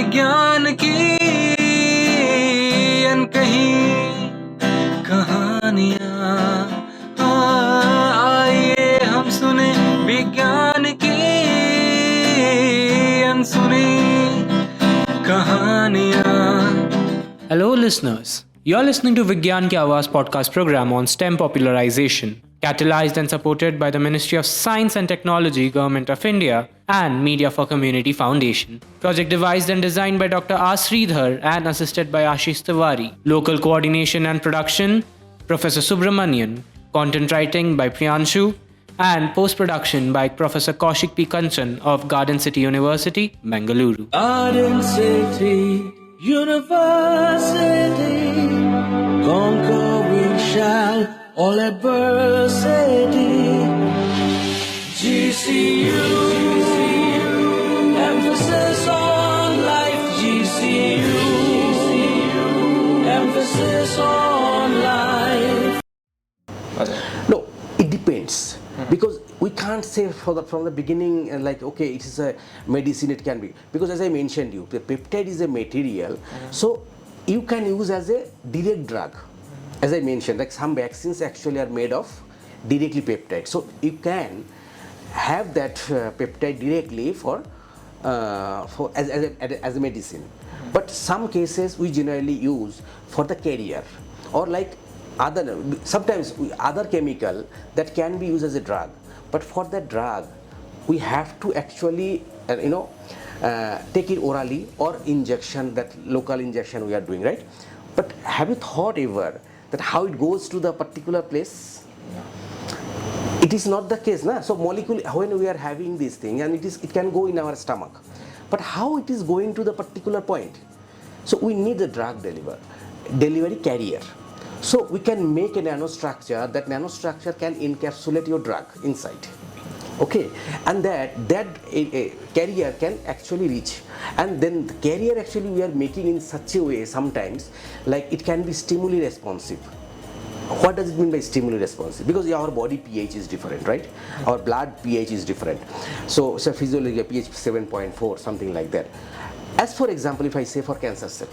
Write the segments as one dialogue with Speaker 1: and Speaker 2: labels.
Speaker 1: विज्ञान की अनकही कहानियाँ। आइए हम सुने विज्ञान की अनसुनी कहानियाँ। Hello listeners, you're listening to Vigyan Ki Awaaz podcast program on STEM popularization, catalyzed and supported by the Ministry of Science and Technology, Government of India and Media for Community Foundation. Project devised and designed by Dr. R. Sridhar and assisted by Ashish Tiwari. Local coordination and production, Professor Subramanian. Content writing by Priyanshu and post-production by Professor Kaushik P. Kanchan of Garden City University, Bengaluru. Garden City University, conquer we shall all adversity. GCU, emphasis on life. GCU, emphasis on life.
Speaker 2: No, it depends. Because we can't say from the beginning like okay, it is a medicine, it can be, because as I mentioned you, the peptide is a material, so you can use as a direct drug. As I mentioned, like some vaccines actually are made of directly peptide, so you can have that peptide directly for as a medicine. But some cases we generally use for the carrier, or like sometimes other chemical that can be used as a drug, but for that drug we have to actually take it orally or injection, that local injection we are doing, right? But have you thought ever that how it goes to the particular place? It is not the case, na? So molecule, when we are having this thing and it can go in our stomach, but how it is going to the particular point? So we need a drug delivery carrier. So we can make a nanostructure. That nanostructure can encapsulate your drug inside, okay, and that a carrier can actually reach, and then the carrier actually we are making in such a way sometimes like it can be stimuli responsive. What does it mean by stimuli responsive? Because our body pH is different, right? Our blood pH is different. So physiology pH 7.4, something like that. As for example, if I say for cancer cell,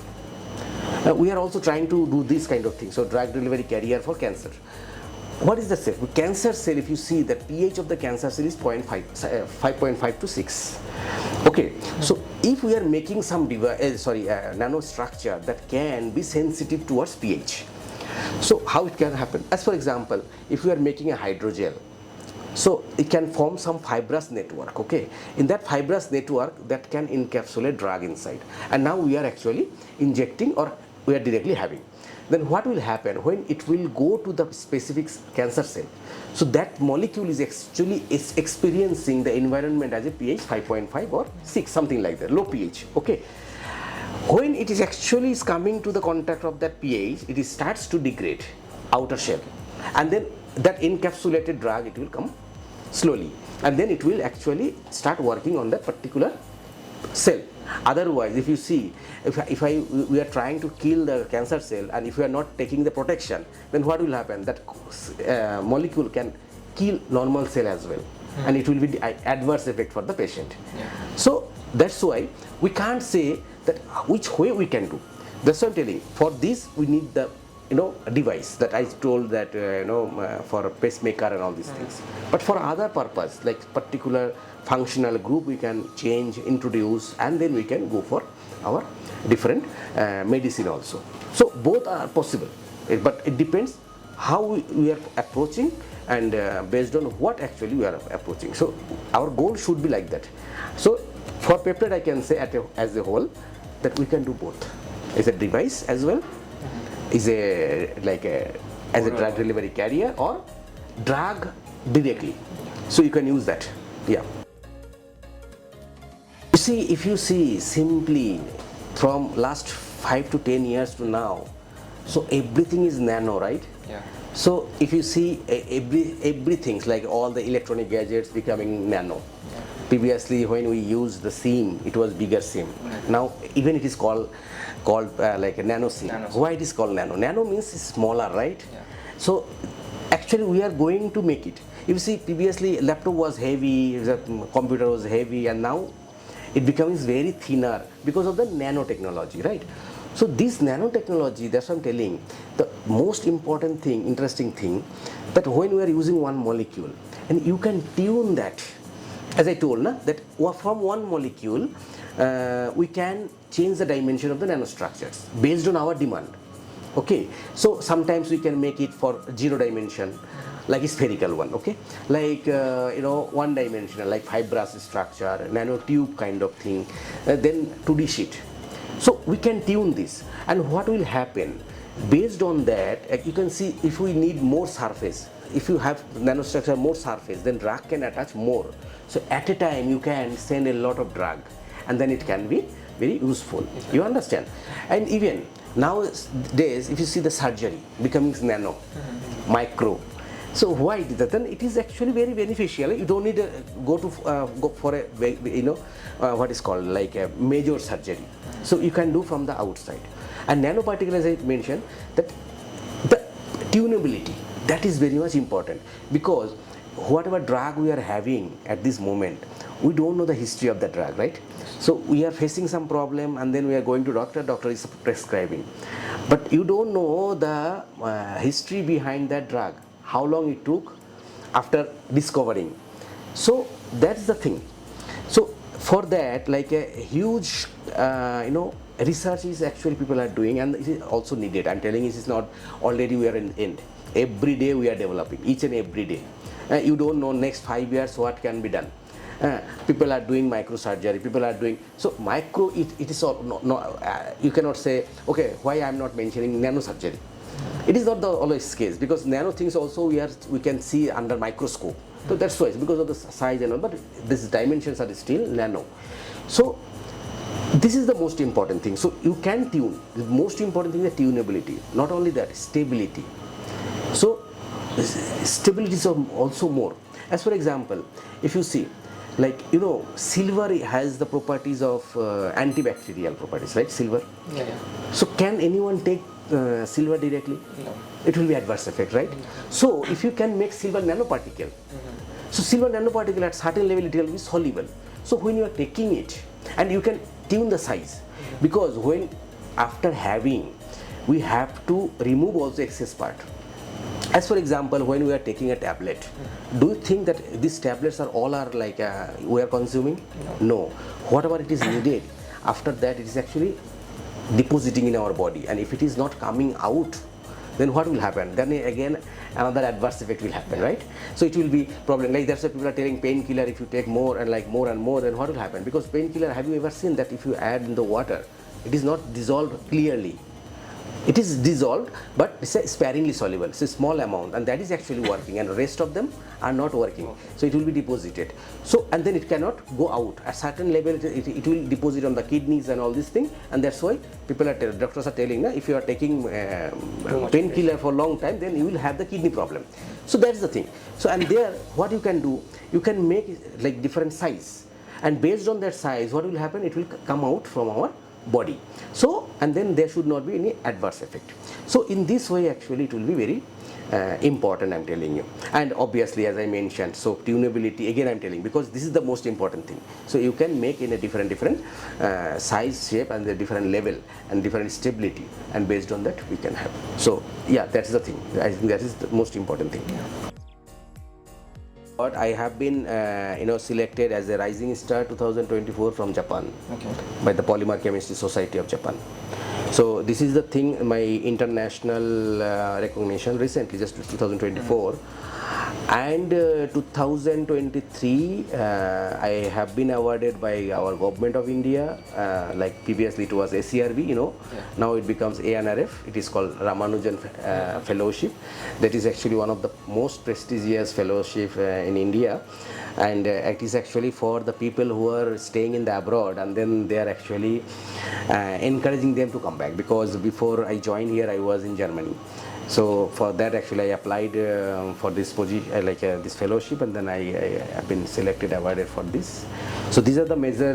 Speaker 2: we are also trying to do this kind of thing. So drug delivery carrier for cancer. What is the cell? Cancer cell, if you see the pH of the cancer cell is 5.5 to 6. Okay, so if we are making some nanostructure that can be sensitive towards pH, so how it can happen? As for example, if we are making a hydrogel, so it can form some fibrous network, okay? In that fibrous network that can encapsulate drug inside, and now we are actually injecting or we are directly having. Then what will happen when it will go to the specific cancer cell? So that molecule is actually experiencing the environment as a pH 5.5 or 6, something like that, low pH, okay? When it is actually coming to the contact of that pH, it starts to degrade outer shell, and then that encapsulated drug, it will come slowly, and then it will actually start working on that particular cell. Otherwise, if you see, we are trying to kill the cancer cell, and if we are not taking the protection, then what will happen? That molecule can kill normal cell as well, and it will be adverse effect for the patient. So that's why we can't say that which way we can do. That's what I'm telling. For this, we need the device that I told that for a pacemaker and all these things. But for other purpose, like particular functional group, we can change, introduce, and then we can go for our different medicine also. So both are possible, but it depends how we are approaching, and based on what actually we are approaching. So our goal should be like that. So for peptide, I can say as a whole that we can do both, as a device as well, is as a drug delivery carrier, or drug directly. So you can use that. Yeah. You see, if you see simply from last 5 to 10 years to now, so everything is nano, right?
Speaker 1: Yeah.
Speaker 2: So if you see everything like all the electronic gadgets becoming nano. Yeah. Previously, when we used the SIM, it was bigger SIM. Now even it is called like a nano SIM. Why it is called nano? Nano means smaller, right? Yeah. So actually we are going to make it. You see, previously laptop was heavy, the computer was heavy, and now it becomes very thinner because of the nanotechnology, right? So this nanotechnology, that's what I'm telling, the most important thing, interesting thing, that when we are using one molecule and you can tune that, as I told, that from one molecule we can change the dimension of the nanostructures based on our demand. Okay, so sometimes we can make it for 0 dimension, like a spherical one, okay, like one dimensional, like fibrous structure, nanotube kind of thing, then 2D sheet. So we can tune this, and what will happen based on that, you can see if we need more surface, if you have nanostructure more surface, then drug can attach more. So at a time you can send a lot of drug, and then it can be very useful. You understand? And even nowadays, if you see the surgery becoming nano, micro. So why is that? Then it is actually very beneficial. You don't need to go for a what is called like a major surgery. So you can do from the outside. And nanoparticle, as I mentioned, that the tunability, that is very much important, because whatever drug we are having at this moment, we don't know the history of the drug, right? So we are facing some problem, and then we are going to doctor is prescribing, but you don't know the history behind that drug, how long it took after discovering. So that's the thing. So for that, like a huge research is actually people are doing, and it is also needed. I'm telling you, it is not already we are in end. Every day we are developing, each and every day. You don't know next 5 years what can be done. People are doing microsurgery, people are doing, so micro, it is all, you cannot say, okay, why I'm not mentioning nanosurgery. It is not the always case, because nano things also we can see under microscope. So that's why, because of the size and all, but these dimensions are still nano. So this is the most important thing. So you can tune. The most important thing is the tunability. Not only that, stability. So stability is also more. As for example, if you see, like silver has the properties of antibacterial properties, right? Silver.
Speaker 3: Yeah.
Speaker 2: So can anyone take silver directly?
Speaker 3: No.
Speaker 2: It will be adverse effect, right? So if you can make silver nanoparticle, so silver nanoparticle at certain level it will be soluble. So when you are taking it, and you can tune the size, because when after having, we have to remove also excess part. As for example, when we are taking a tablet, do you think that these tablets are all like we are consuming? No. Whatever it is needed, after that it is actually depositing in our body, and if it is not coming out, then what will happen? Then again another adverse effect will happen, right? So it will be problem. Like that's why people are telling painkiller, if you take more and more, then what will happen? Because painkiller, have you ever seen that if you add in the water, it is not dissolved clearly. It is dissolved, but it's sparingly soluble. It's a small amount, and that is actually working, and the rest of them are not working. So it will be deposited. So, and then it cannot go out. At certain level, it will deposit on the kidneys and all these things, and that's why doctors are telling, if you are taking painkiller for a long time, then you will have the kidney problem. So that's the thing. So, and there, what you can do, you can make like different size, and based on that size, what will happen? It will come out from our body. So, and then there should not be any adverse effect. So in this way, actually it will be very important, I'm telling you. And obviously, as I mentioned, so tunability, again I'm telling, because this is the most important thing. So you can make in a different size, shape, and the different level and different stability, and based on that we can have. So yeah, that's the thing. I think that is the most important thing. But I have been selected as a Rising Star 2024 from Japan, by the Polymer Chemistry Society of Japan. So this is the thing, my international recognition recently, just 2024. And 2023, I have been awarded by our government of India, like previously it was ACRB, now it becomes ANRF. It is called Ramanujan Fellowship. That is actually one of the most prestigious fellowship in India, and it is actually for the people who are staying in the abroad, and then they are actually encouraging them to come back, because before I joined here I was in Germany. So for that, actually I applied for this position, this fellowship, and then I have been selected, awarded for this. So these are the major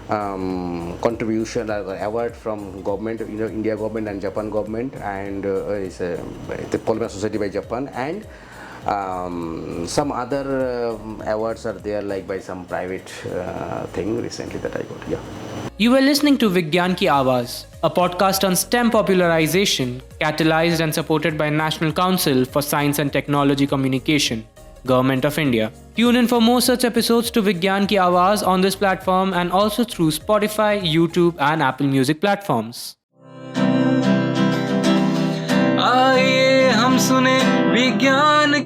Speaker 2: contribution award from government, India government and Japan government, and it's the Polymer Society by Japan, and Some other awards are there, like by some private thing recently that I got. Yeah.
Speaker 1: You were listening to Vigyan Ki Awaaz, a podcast on STEM popularization, catalyzed and supported by National Council for Science and Technology Communication, Government of India. Tune in for more such episodes to Vigyan Ki Awaaz on this platform and also through Spotify, YouTube and Apple Music platforms. आइए हम सुने विज्ञान